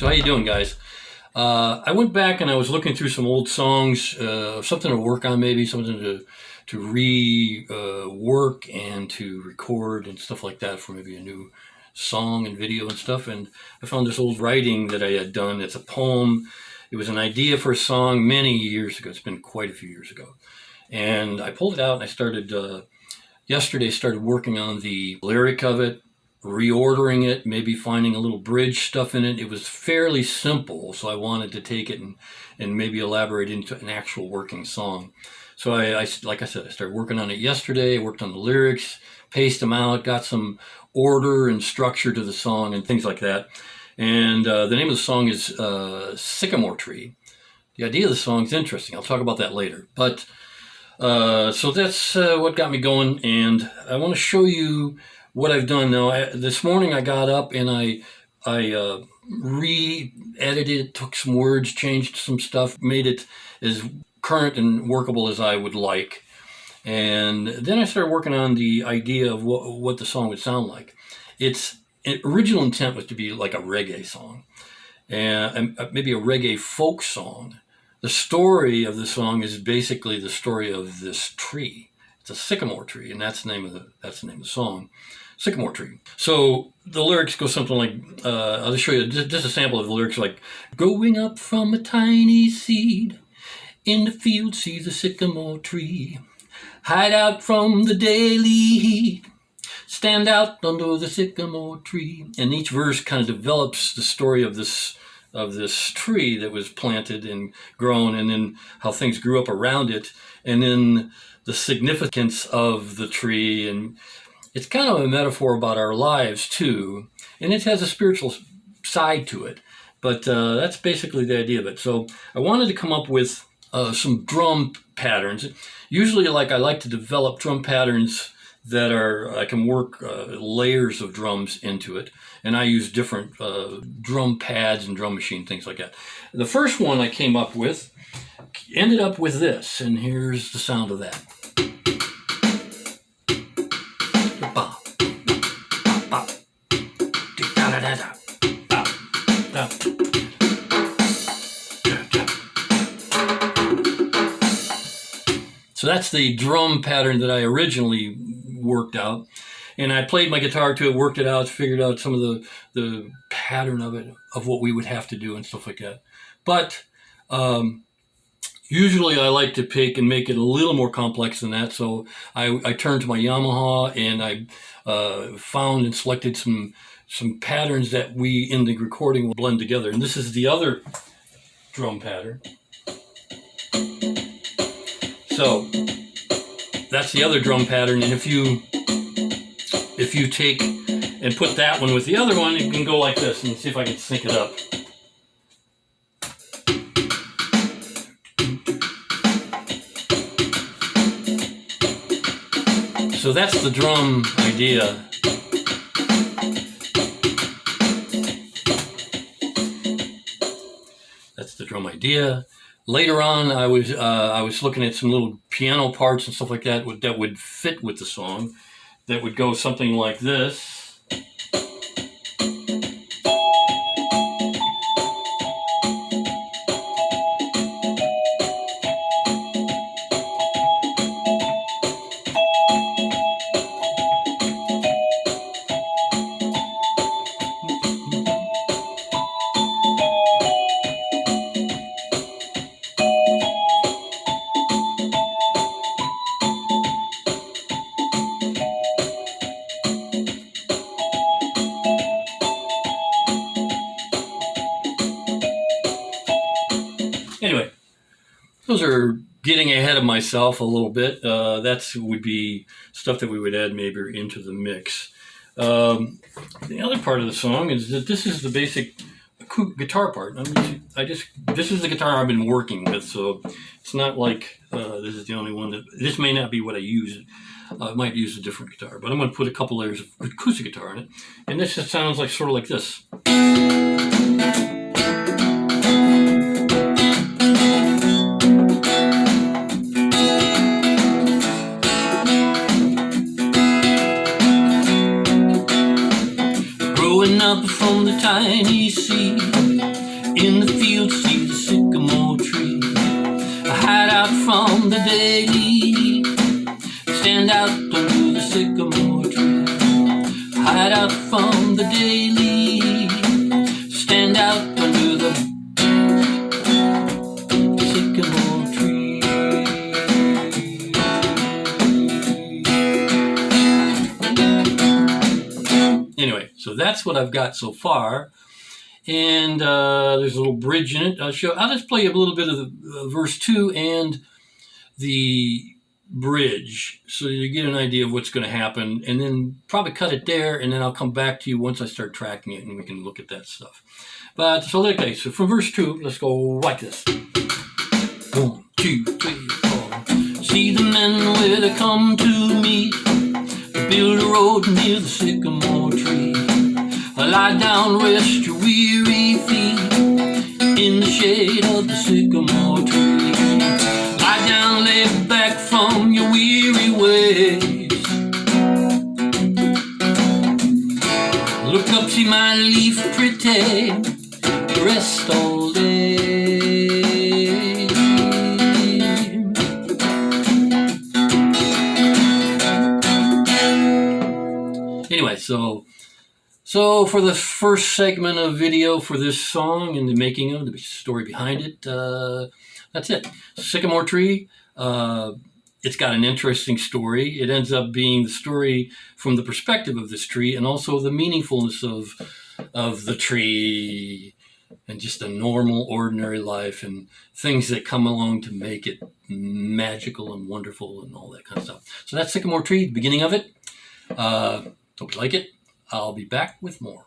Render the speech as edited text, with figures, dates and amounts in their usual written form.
So how you doing, guys? I went back and I was looking through some old songs, something to work on, maybe something to rework and to record and stuff like that for maybe a new song and video and stuff. And I found this old writing that I had done. It's a poem. It was an idea for a song many years ago. It's been quite a few years ago. And I pulled it out and I started, yesterday, started working on the lyric of it, reordering it, maybe finding a little bridge stuff in it. It was fairly simple, so I wanted to take it and maybe elaborate into an actual working song. So I, like I said, I started working on it yesterday. I worked on the lyrics, paced them out, got some order and structure to the song and things like that. And the name of the song is Sycamore Tree. The idea of the song is interesting. I'll talk about that later. But so that's what got me going, and I want to show you what I've done now. This morning I got up and I re-edited, took some words, changed some stuff, made it as current and workable as I would like. And then I started working on the idea of what the song would sound like. Its original intent was to be like a reggae song, and maybe a reggae folk song. The story of the song is basically the story of this tree. It's a sycamore tree, and that's the name of the song. Sycamore Tree. So the lyrics go something like, I'll just show you just a sample of the lyrics, like, growing up from a tiny seed, in the field see the sycamore tree, hide out from the daily heat, stand out under the sycamore tree. And each verse kind of develops the story of this tree that was planted and grown, and then how things grew up around it, and then the significance of the tree. And it's kind of a metaphor about our lives too, and it has a spiritual side to it, but that's basically the idea of it. So I wanted to come up with some drum patterns. Usually, I like to develop drum patterns that I can work layers of drums into it, and I use different drum pads and drum machine, things like that. The first one I came up with ended up with this, and here's the sound of that. So that's the drum pattern that I originally worked out, and I played my guitar to it, worked it out, figured out some of the pattern of it, of what we would have to do and stuff like that. But usually I like to pick and make it a little more complex than that, so I turned to my Yamaha and I found and selected some patterns that we in the recording will blend together. And this is the other drum pattern. So that's the other drum pattern, and if you take and put that one with the other one, it can go like this. And see if I can sync it up. So that's the drum idea. That's the drum idea. Later on, I was looking at some little piano parts and stuff like that that would fit with the song, that would go something like this. Anyway, those are getting ahead of myself a little bit. That would be stuff that we would add maybe into the mix. The other part of the song is that this is the basic guitar part. This is the guitar I've been working with, so it's not like this is the only one this may not be what I use. I might use a different guitar, but I'm going to put a couple layers of acoustic guitar in it, and this just sounds like sort of like this. Growing up from the tiny seed, In the field, see the sycamore tree. I hide out from the daily. Stand out under the sycamore tree. Hide out from the daily. Stand out under the sycamore tree. Anyway, so that's what I've got so far. And there's a little bridge in it. I'll just play a little bit of the verse 2 and the bridge so you get an idea of what's going to happen, and then probably cut it there, and then I'll come back to you once I start tracking it and we can look at that stuff. But so okay, so from verse 2, let's go like this. 1, 2, 3, 4. See the men where they come to meet. They build a road near the sycamore tree. Lie down, rest your weary feet in the shade of the sycamore tree. Lie down, lay back from your weary ways. Look up, see my leaf pretty, rest all day. Anyway, so for the first segment of video for this song and the making of the story behind it, that's it. Sycamore Tree. It's got an interesting story. It ends up being the story from the perspective of this tree, and also the meaningfulness of the tree and just a normal, ordinary life and things that come along to make it magical and wonderful and all that kind of stuff. So that's Sycamore Tree, the beginning of it. Hope you like it. I'll be back with more.